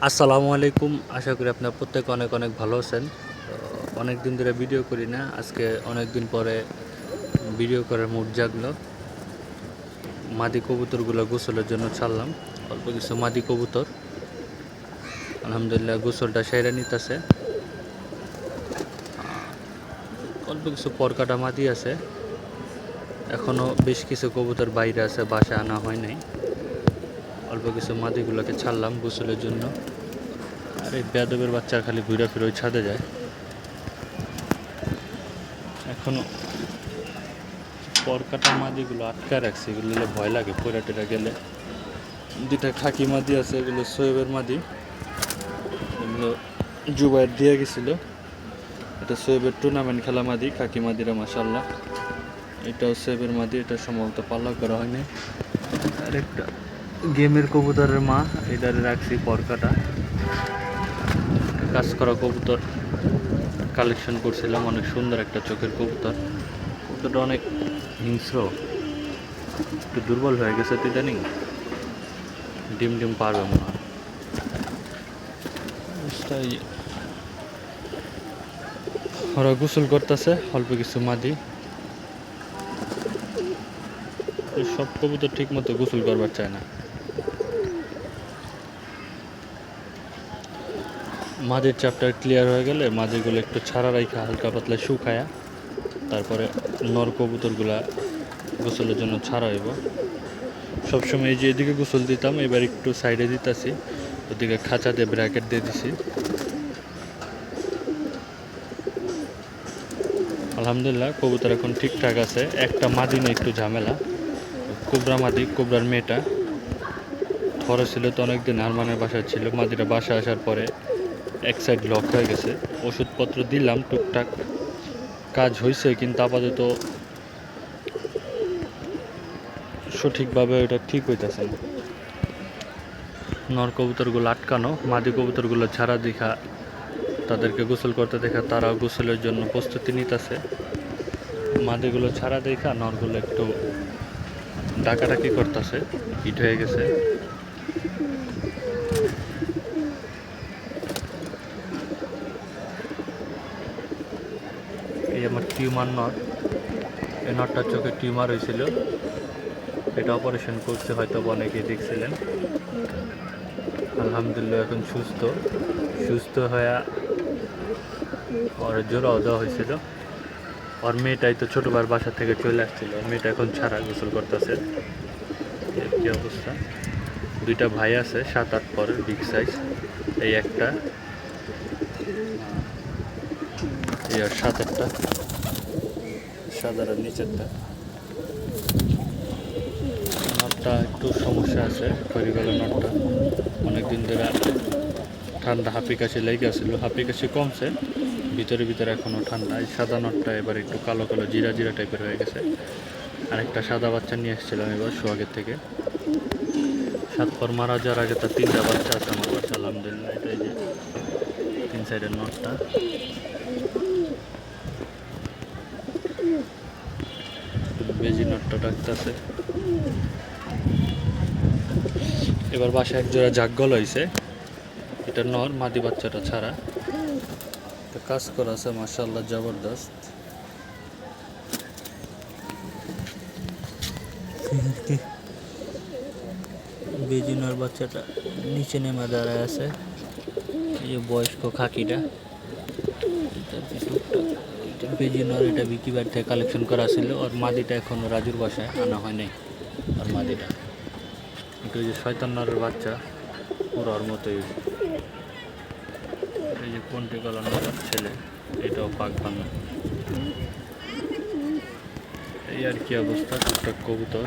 আসসালামু আলাইকুম। আশা করি আপনার প্রত্যেকে অনেক অনেক ভালো আছেন। তো অনেক দিন ধরে ভিডিও করি না, আজকে অনেক দিন পরে ভিডিও করার মুড জাগলো। মাদি কবুতরগুলো গোসলের জন্য ছাড়লাম, অল্প কিছু মাদি কবুতর। আলহামদুলিল্লাহ গোসলটা সেরে নিতেছে। অল্প কিছু পরকাটা মাদি আছে, এখনও বেশ কিছু কবুতর বাইরে আছে, বাসায় আনা হয় নাই। অল্প কিছু মাদিগুলোকে ছাড়লাম গোসলের জন্য। আর এই বেয়াদবের বাচ্চা খালি ঘুরে ফিরে ওই ছাদে যায়। এখনও পরকাটা মাদিগুলো আটকা রাখছে, এগুলো ভয় লাগে পয়রা টেরা গেলে। দুটা খাকি মাদি আছে, এগুলো সোয়েবের মাদি, এগুলো জুবাইর দিয়ে গেছিলো। এটা সোয়েবের টুর্নামেন্ট খেলা মাদি, খাকি মাদিরা মাশাল্লাহ। এটাও সোয়েবের মাদি, এটা সম্ভবত পাল্লা করা হয়নি। আর একটা গেমের কবুতরের মা, এটারে রাখছি পরকাটা। কাজ করা কবুতর কালেকশন করছিলাম, অনেক সুন্দর একটা চোখের কবুতর। কবুতরটা অনেক হিংস্র, একটু দুর্বল হয়ে গেছে ইদানিং, ডিম ডিম পারবে মনে হয়। ওরা গোসল করতেছে, অল্প কিছু মাদি। সব কবুতর ঠিক মতো গোসল করবার চায় না। মাদির চ্যাপ্টার ক্লিয়ার হয়ে গেলে মাদিগুলো একটু ছাড়া রাখা হালকা পাতলা শুকায়া, তারপরে নর কবুতরগুলা গোসলের জন্য ছাড়া হইব। সবসময় এই যে এদিকে গোসল দিতাম, এবার একটু সাইডে দিতেছি, ওদিকে খাঁচা দিয়ে ব্র্যাকেট দিয়ে দিছি। আলহামদুলিল্লাহ কবুতর এখন ঠিকঠাক আছে। একটা মাদি নিয়ে একটু ঝামেলা, কোবরা মাদি, কোবরার মেয়েটা ধরে ছিল তো অনেকদিন আরমানের বাসায় ছিল। মাদিরা বাসা আসার পরে এক সাইড লক হয়ে গেছে। ওষুধপত্র দিলাম, টুকটাক কাজ হয়েছে, কিন্তু আপাতত সঠিকভাবে ওটা ঠিক হইতেছে না। নর কবুতরগুলো আটকানো, মাদি কবুতরগুলো ছাড়া দেখা, তাদেরকে গোসল করতে দেখা তারাও গোসলের জন্য প্রস্তুতি নিতেছে। মাদিগুলো ছাড়া দেখা নরগুলো একটু ডাকাডাকি করতেছে, হিট হয়ে গেছে। এই আমার টিউমার নট, এই নটটার চোখে টিউমার হয়েছিল, এটা অপারেশন করছে, হয়তো অনেকেই দেখছিলেন। আলহামদুলিল্লাহ এখন সুস্থ। সুস্থ হয়ে ওর জোড়াও দেওয়া হয়েছিল। ওর মেয়েটাই তো ছোটোবার বাসা থেকে চলে আসছিল, মেয়েটা এখন ছাড়া গোসল করতেছে। কী অবস্থা। দুইটা ভাই আছে 7-8 পরের, বিগ সাইজ। এই একটা, এই আর 7-8টা, সাদার নিচেরটা। নটটা একটু সমস্যা আছে, খড়িগলা নটটা অনেকদিন ধরে ঠান্ডা হাঁপি কাশি লেগে গেছিলো, হাঁপি কাশি কমছে, ভিতরে ভিতরে এখনও ঠান্ডা। এই সাদা নটটা এবার একটু কালো কালো জিরা জিরা টাইপের হয়ে গেছে। আর একটা সাদা বাচ্চা নিয়ে এসেছিলাম এবার সোহাগের থেকে। 7 পর মারা যাওয়ার আগে তার 3টা বাচ্চা আছে আমার কাছে আলহামদুলিল্লাহ। এটা এই যে 3 সাইডের নটটা। বেজি নটটা ডাকতেছে। এবার বাসায় এক জোড়া জাগগল হয়েছে, এটা নর, মাদি বাচ্চাটা ছাড়া। তো কাজ করা আছে মাশাআল্লাহ জবরদস্ত। বেজিনার বাচ্চাটা নিচে নেমে দাঁড়ায় আছে, এই যে বয়স্ক খাকিটা। বেজিনার এটা বিকিবার থেকে কালেকশন করা ছিল। আর মাদিটা এখনও রাজুর বাসায় আনা হয় নাই। আর মাদিটা এটা যে শয়তান্নারের বাচ্চা, পুরো ওর মতোই। এই যে কোনটি গলানোর ছেলে, এটাও পাক ভাঙা। এই আর কি অবস্থা। টুকটাক কবুতর,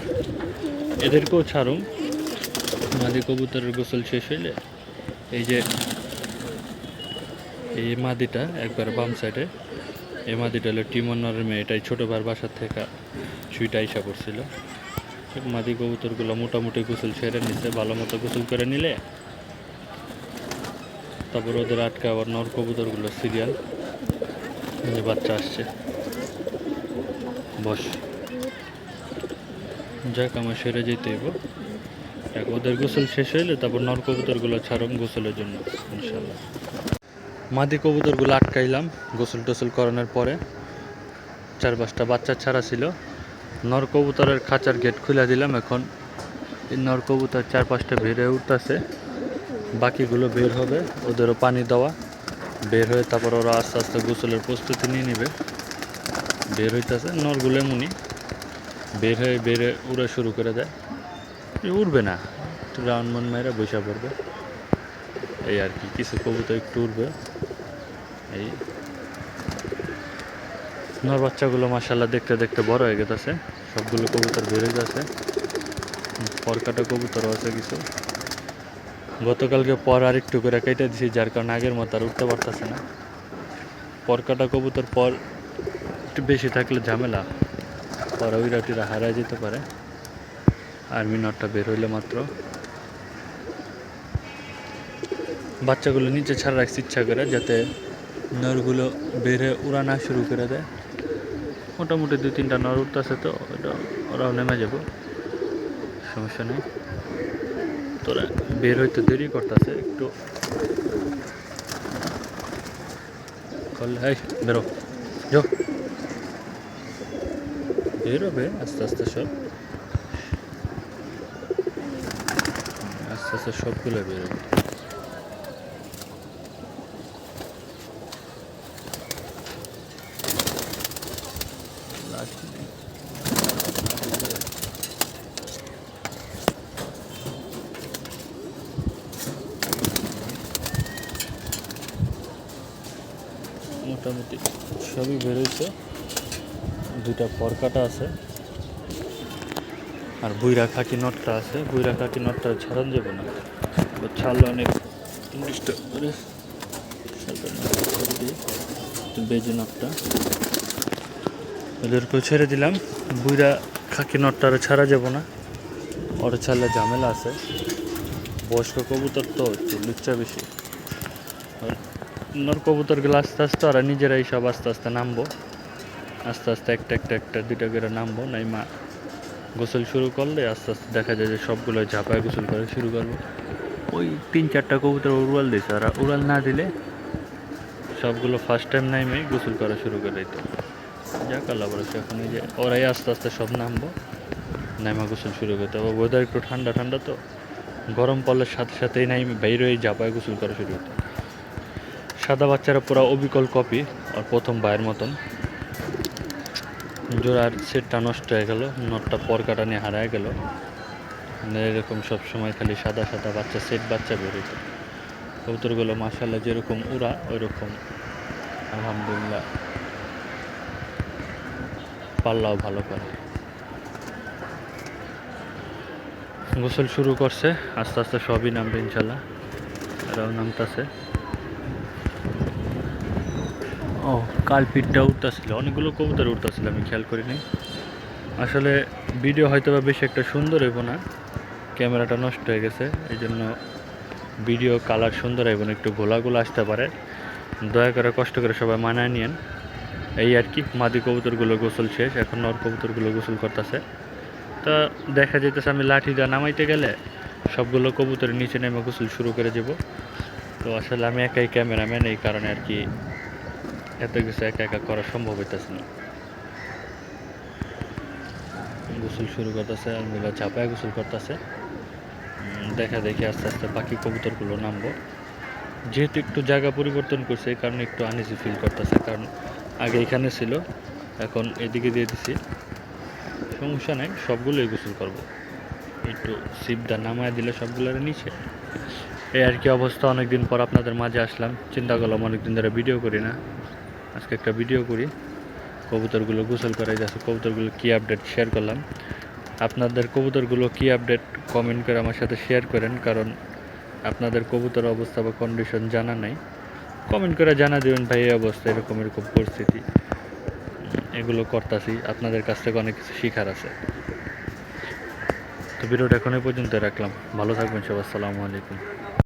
এদেরকেও ছাড়ুম। মাদি কবুতরের গোসল শেষ হইলে এই যে এই মাদিটা একবার বাম সাইডে, এই মাদিটা হলো টিমনারের মেয়ে। এটাই ছোটোবার বাসার থেকে ছুইটা আইসা পড়ছিল। মাদি কবুতরগুলো মোটামুটি গোসল সেরে নিচ্ছে, ভালো মতো গোসল করে নিলে তারপর ওদের আটকে আবার নর কবুতরগুলো সিরিয়াল। যে বাচ্চা আসছে, বস যাক আমার সেরে যেতে হইব। ওদের গোসল শেষ হইলে তারপর নর কবুতরগুলো ছাড়ম গোসলের জন্য ইনশাল্লাহ। মাদি কবুতরগুলো আটকাইলাম গোসল টোসল করানোর পরে। 4-5টা বাচ্চা ছাড়া ছিল। নর কবুতরের খাঁচার গেট খুলে দিলাম। এখন এই নর কবুতর 4-5টা বের হয়ে উঠতেছে, বাকিগুলো বের হবে, ওদেরও পানি দেওয়া, বের হয়ে তারপর ওরা আস্তে আস্তে গোসলের প্রস্তুতি নিয়ে নেবে। বের হইতেছে নরগুলো এমনই বের হয়ে উড়া শুরু করে দেয়, উড়বে না, একটু রাউন্ড মন মেরে বসে পড়বে এই আর কি। কিছু কবুতর একটু উড়বে। এই নর বাচ্চাগুলো মাশাআল্লাহ দেখতে দেখতে বড় হয়ে গেছে, সবগুলো কবুতর বের হয়ে গেছে। পরকাটা কবুতরও আছে কিছু। গতকালকে পর আর একটু করে কেটে দিছি, যার কারণে আগের মতো আর উঠতে পারতেছে না। পরকাটা কবুতর পর একটু বেশি থাকলে ঝামেলা, পরে ওই রাটিরা হারায় যেতে পারে। আর্মি নটটা বের হইলে মাত্র বাচ্চাগুলো নিচে ছাড়া রাখছি ইচ্ছা করে, যাতে নরগুলো বের হয়ে উড়া না শুরু করে দেয়। মোটামুটি 2-3টা নর উঠতেছে, তো ওরাও নেমে যাব, সমস্যা নেই। তোরা বের হইতে দেরি করতেছে একটু, বেরো যাও, বেরোবে আস্তে আস্তে সব, আস্তে আস্তে সবগুলো বেরোবে। মোটামুটি সবই বেরোইছে, 2টা পরকাটা আছে আর বুইরা খাকি নটটা আছে। বুইরা খাকি নটটা ছাড়ান যাবে না, ছাড়লে অনেক ডিস্টার্ব করে। বেজে নটটা ওদেরকেও ছেড়ে দিলাম। বুইরা খাকি নটটা আর ছাড়া যাব না, ওরা ছাড়লে ঝামেলা আছে। বয়স্ক কবুতর তো একটু লুচ্চা বেশি। নর কবুতরগুলো আস্তে আস্তে ওরা নিজেরাই সব আস্তে আস্তে নামবো, আস্তে আস্তে একটা 2টা করে নামবো। নাই মা গোসল শুরু করলে আস্তে আস্তে দেখা যায় যে সবগুলো ঝাঁপায় গোসল করে শুরু করবো। ওই 3-4টা কবুতর উড়াল দিয়েছে, আর উড়াল না দিলে সবগুলো ফার্স্ট টাইম নামে গোসল করা শুরু করে দিত। যাক আল্লাহ বলেছে, এখন এই যে ওরাই আস্তে আস্তে সব নামবো, নামা গোসল শুরু করতে হবে। ওয়েদার একটু ঠান্ডা ঠান্ডা, তো গরম পড়লে সাথে সাথেই নাইমে বাইরে ঝাঁপায় গোসল করা শুরু করতে। সাদা বাচ্চারা পুরো অবিকল কপি, আর প্রথম ভাইয়ের মতন। জোড়ার সেটটা নষ্ট হয়ে গেল, নটটা পরকাটা নিয়ে হারায় গেল। এরকম সব সময় খালি সাদা সাদা বাচ্চা সেট বাচ্চা বেরোতো। কবুতরগুলো মাশাআল্লাহ যেরকম উড়া ওই রকম আলহামদুলিল্লাহ পাল্লাও ভালো করে। গোসল শুরু করছে, আস্তে আস্তে সবই নামবে ইনশাল্লাহ, এরাও নামতেছে। ও কালপিটটা উঠতেছিল, অনেকগুলো কবুতর উঠতেছিল, আমি খেয়াল করিনি। আসলে ভিডিও হয়তো বা বেশি একটা সুন্দর হইব না, ক্যামেরাটা নষ্ট হয়ে গেছে, এই জন্য ভিডিও কালার সুন্দর হইব না, একটু ঘোলাগুলো আসতে পারে। দয়া করে কষ্ট করে সবাই মানায় নিয়েন এই আর কি। মাদি কবুতরগুলো গোসল শেষ, এখন নর কবুতরগুলো গোসল করতেছে। তা দেখা যেতেছে আমি লাঠি দিয়ে নামাইতে গেলে সবগুলো কবুতরের নিচে নেমে গোসল শুরু করে যাব। তো আসলে আমি একাই ক্যামেরাম্যান, এই কারণে আর কি এত কিছু একা একা করা সম্ভব হইতেছে না। গোসল শুরু করতেছে, আলমিরা চাপায় গোসল করতেছে। দেখা দেখি আস্তে আস্তে বাকি কবুতরগুলো নামবো। যেহেতু একটু জায়গা পরিবর্তন করছে, এই কারণে একটু আনইজি ফিল করতেছে, কারণ আগে এখানে ছিল, এখন এদিকে দিয়ে দিছি। সমস্যা নেই, সবগুলোই গোসল করবো। একটু সিপটা নামায় দিলে সবগুলোর নিচে। এই আর কি অবস্থা। অনেকদিন পর আপনাদের মাঝে আসলাম, চিন্তা করলাম অনেকদিন ধরে ভিডিও করি না, আজকে একটা ভিডিও করি। কবুতরগুলো গোসল করাই যাচ্ছে, কবুতরগুলো কী আপডেট শেয়ার করলাম। আপনাদের কবুতরগুলো কী আপডেট কমেন্ট করে আমার সাথে শেয়ার করেন, কারণ আপনাদের কবুতর অবস্থা বা কন্ডিশন জানা নাই। কমেন্ট করে জানা দেবেন ভাই এই অবস্থা, এরকম এরকম পরিস্থিতি, এগুলো করতেছি। আপনাদের কাছ থেকে অনেক কিছু শেখার আছে। তো ভিডিওটা এখন এই পর্যন্ত রাখলাম, ভালো থাকবেন সব, আসসালামু আলাইকুম।